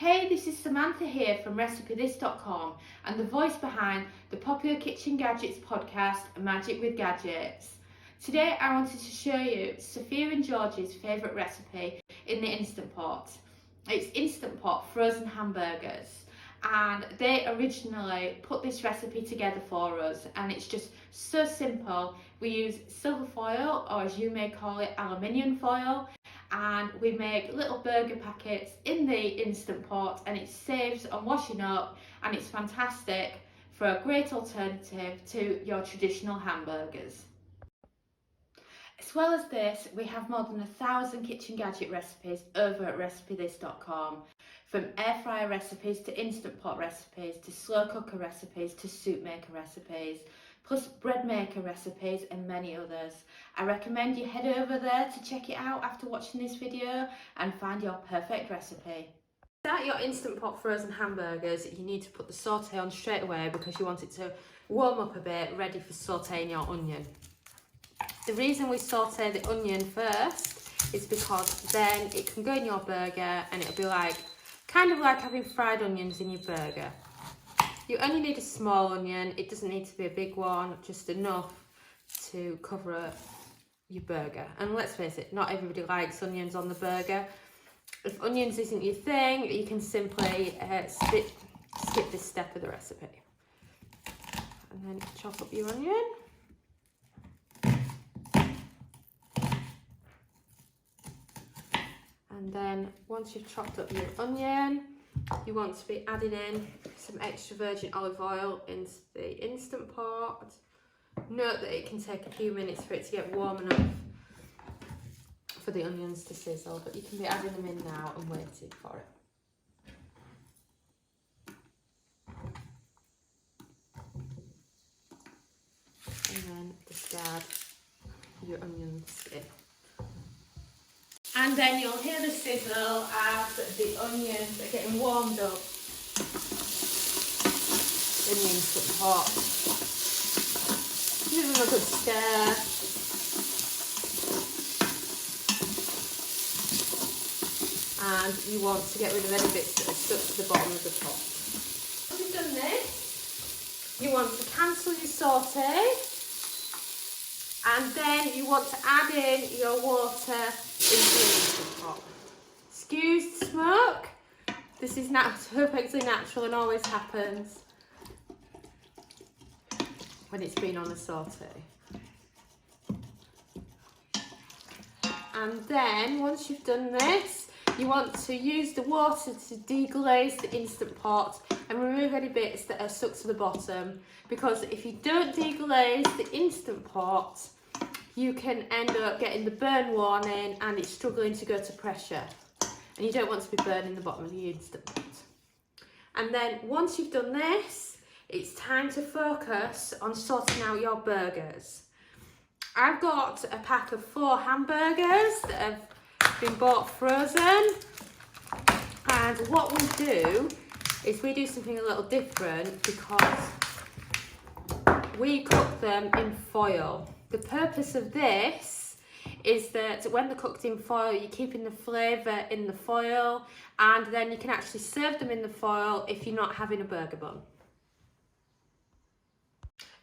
Hey, this is Samantha here from RecipeThis.com and the voice behind the popular Kitchen Gadgets podcast, Magic with Gadgets. Today I wanted to show you Sophia and George's favourite recipe in the Instant Pot. It's Instant Pot Frozen Hamburgers, and they originally put this recipe together for us, and it's just so simple. We use silver foil, or as you may call it, aluminium foil, and we make little burger packets in the Instant Pot, and it saves on washing up, and it's fantastic for a great alternative to your traditional hamburgers. As well as this, we have more than 1,000 kitchen gadget recipes over at RecipeThis.com, from air fryer recipes to Instant Pot recipes to slow cooker recipes to soup maker recipes, plus bread maker recipes and many others. I recommend you head over there to check it out after watching this video and find your perfect recipe. To start your Instant Pot frozen hamburgers, you need to put the sauté on straight away because you want it to warm up a bit, ready for sautéing your onion. The reason we sauté the onion first is because then it can go in your burger and it'll be kind of like having fried onions in your burger. You only need a small onion, it doesn't need to be a big one, just enough to cover your burger. And let's face it, not everybody likes onions on the burger. If onions isn't your thing, you can simply skip this step of the recipe. And then chop up your onion. And then once you've chopped up your onion, you want to be adding in some extra virgin olive oil into the Instant Pot. Note that it can take a few minutes for it to get warm enough for the onions to sizzle, but you can be adding them in now and waiting for it. And then just add your onions in. And then you'll hear the sizzle as the onions are getting warmed up in the Instant Pot. Give them a good stir. And you want to get rid of any bits that are stuck to the bottom of the pot. Once you've done this, you want to cancel your sauté. And then you want to add in your water into the Instant Pot. Excuse the smoke. This is perfectly natural and always happens when it's been on the sauté. And then once you've done this, you want to use the water to deglaze the Instant Pot and remove any bits that are stuck to the bottom, because if you don't deglaze the Instant Pot, you can end up getting the burn warning and it's struggling to go to pressure, and you don't want to be burning the bottom of the Instant Pot. And then once you've done this, it's time to focus on sorting out your burgers. I've got a pack of 4 hamburgers that have been bought frozen, and what we do is we do something a little different because we cook them in foil. The purpose of this is that when they're cooked in foil, you're keeping the flavour in the foil, and then you can actually serve them in the foil if you're not having a burger bun.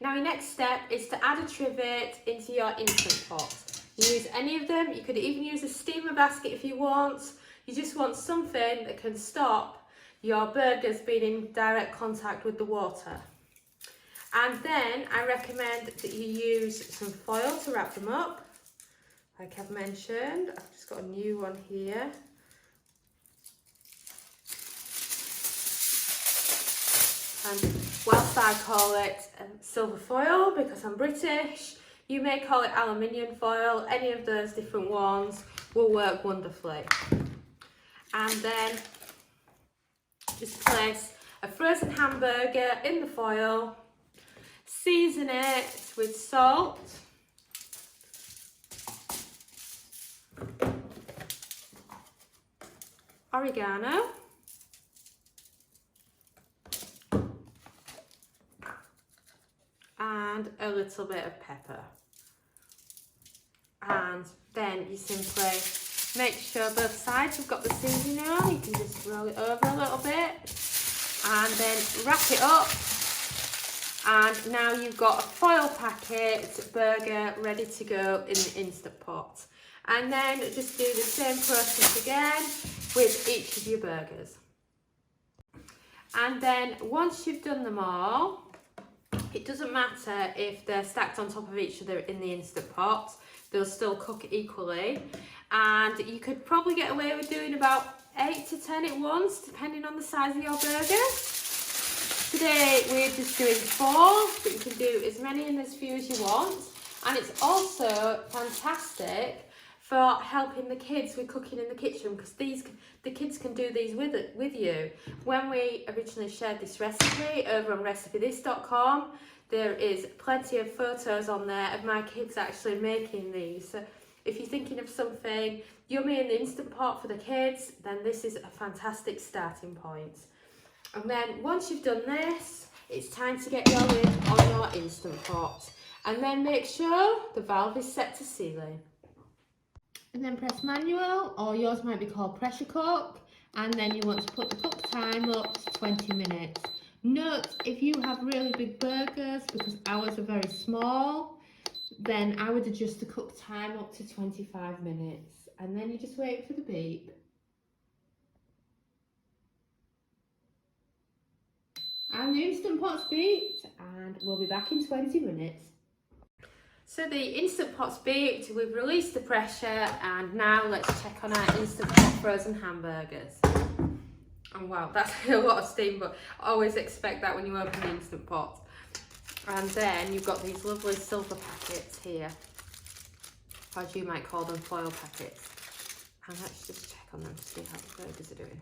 Now your next step is to add a trivet into your Instant Pot. You use any of them, you could even use a steamer basket if you want. You just want something that can stop your burgers being in direct contact with the water. And then I recommend that you use some foil to wrap them up. Like I've mentioned, I've just got a new one here. And whilst I call it silver foil because I'm British, you may call it aluminium foil. Any of those different ones will work wonderfully. And then just place a frozen hamburger in the foil. Season it with salt, oregano, and a little bit of pepper. And then you simply Make sure both sides have got the seasoning on. You can just roll it over a little bit and then wrap it up. And now you've got a foil packet burger ready to go in the Instant Pot. And then just do the same process again with each of your burgers. And then once you've done them all, it doesn't matter if they're stacked on top of each other in the Instant Pot, they'll still cook equally. And you could probably get away with doing about 8 to 10 at once, depending on the size of your burger. Today we're just doing 4, but you can do as many and as few as you want. And it's also fantastic for helping the kids with cooking in the kitchen, because the kids can do these with you. When we originally shared this recipe over on recipethis.com, there is plenty of photos on there of my kids actually making these. So if you're thinking of something yummy in the Instant Pot for the kids, then this is a fantastic starting point. And then once you've done this, it's time to get your lid on your Instant Pot. And then make sure the valve is set to sealing. And then press manual, or yours might be called pressure cook, and then you want to put the cook time up to 20 minutes. Note, if you have really big burgers, because ours are very small, then I would adjust the cook time up to 25 minutes. And then you just wait for the beep. And the Instant Pot's beeped, and we'll be back in 20 minutes. So the Instant Pot's beeped, we've released the pressure, and now let's check on our Instant Pot frozen hamburgers. And wow, that's a lot of steam, but I always expect that when you open the Instant Pot. And then you've got these lovely silver packets here, as you might call them, foil packets. And let's just check on them to see how the burgers are doing.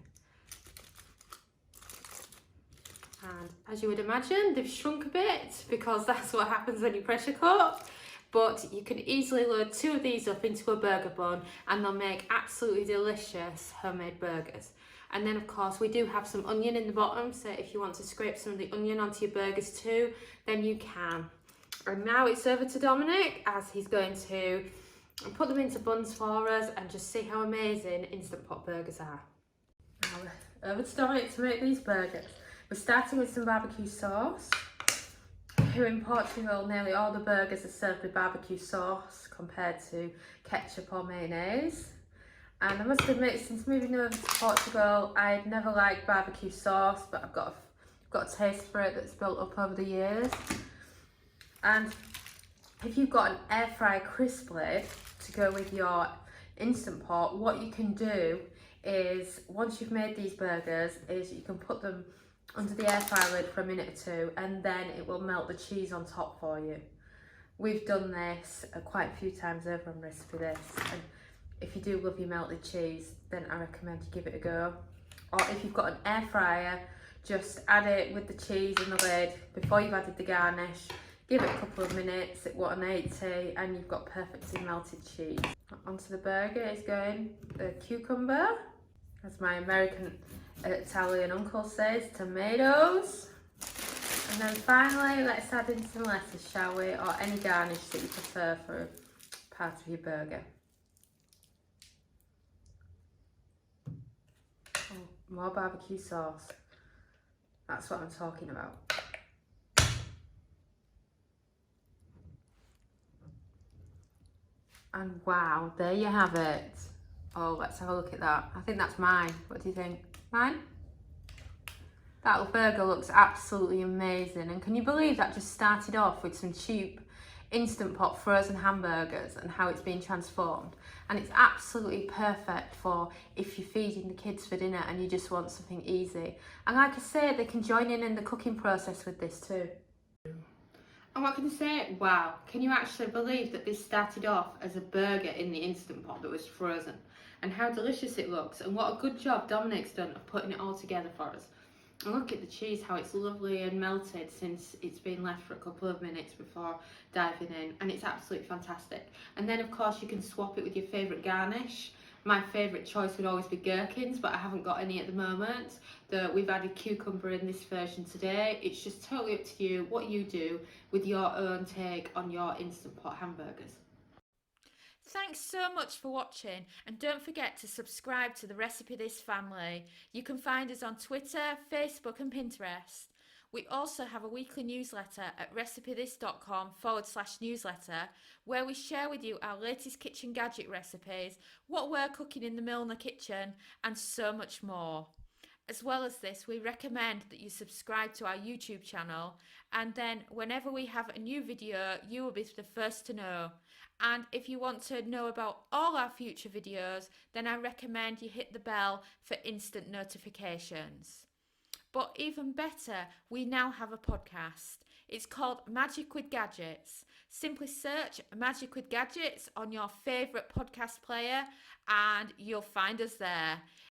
And as you would imagine, they've shrunk a bit, because that's what happens when you pressure cook. But you can easily load 2 of these up into a burger bun, and they'll make absolutely delicious homemade burgers. And then of course we do have some onion in the bottom, so if you want to scrape some of the onion onto your burgers too, then you can. And now it's over to Dominic, as he's going to put them into buns for us and just see how amazing Instant Pot burgers are. Now over to Dominic to make these burgers. We're starting with some barbecue sauce. Here in Portugal, nearly all the burgers are served with barbecue sauce compared to ketchup or mayonnaise. And I must admit, since moving over to Portugal, I'd never liked barbecue sauce, but I've got a taste for it that's built up over the years. And if you've got an air fry crisp lid to go with your Instant Pot, what you can do is, once you've made these burgers, is you can put them under the air fry lid for a minute or 2, and then it will melt the cheese on top for you. We've done this quite a few times over on Recipe This, and if you do love your melted cheese, then I recommend you give it a go. Or if you've got an air fryer, just add it with the cheese in the lid before you've added the garnish. Give it a couple of minutes at 180, and you've got perfectly melted cheese. Onto the burger is going the cucumber, as my American Italian uncle says, tomatoes. And then finally, let's add in some lettuce, shall we? Or any garnish that you prefer for part of your burger. Oh, more barbecue sauce. That's what I'm talking about. And wow, there you have it. Oh, let's have a look at that. I think that's mine. What do you think? Mine? That little burger looks absolutely amazing. And can you believe that just started off with some cheap Instant Pot frozen hamburgers and how it's been transformed? And it's absolutely perfect for if you're feeding the kids for dinner and you just want something easy. And like I say, they can join in the cooking process with this too. And what can I say? Wow, can you actually believe that this started off as a burger in the Instant Pot that was frozen? And how delicious it looks, and what a good job Dominic's done of putting it all together for us. And look at the cheese, how it's lovely and melted since it's been left for a couple of minutes before diving in, and it's absolutely fantastic. And then of course you can swap it with your favourite garnish. My favourite choice would always be gherkins, but I haven't got any at the moment. We've added cucumber in this version today. It's just totally up to you what you do with your own take on your Instant Pot hamburgers. Thanks so much for watching, and don't forget to subscribe to the Recipe This family. You can find us on Twitter, Facebook and Pinterest. We also have a weekly newsletter at recipethis.com/newsletter where we share with you our latest kitchen gadget recipes, what we're cooking in the Milner kitchen, and so much more. As well as this, we recommend that you subscribe to our YouTube channel, and then whenever we have a new video, you will be the first to know. And if you want to know about all our future videos, then I recommend you hit the bell for instant notifications. But even better, we now have a podcast. It's called Magic with Gadgets. Simply search Magic with Gadgets on your favourite podcast player and you'll find us there.